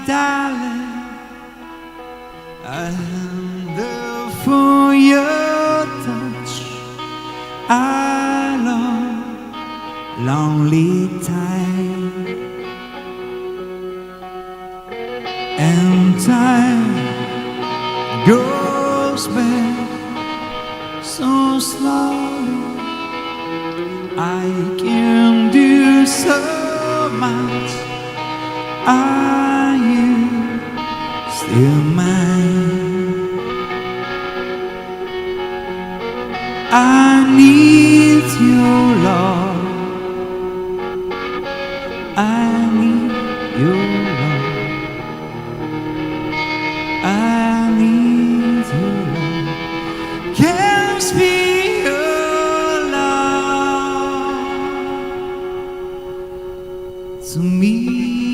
darling, I hunger for your touch. I love lonely time, and time goes by so slowly. I can do so much. Are you still mine? I need your love. I need your love. I need your love. Can't be your love to me.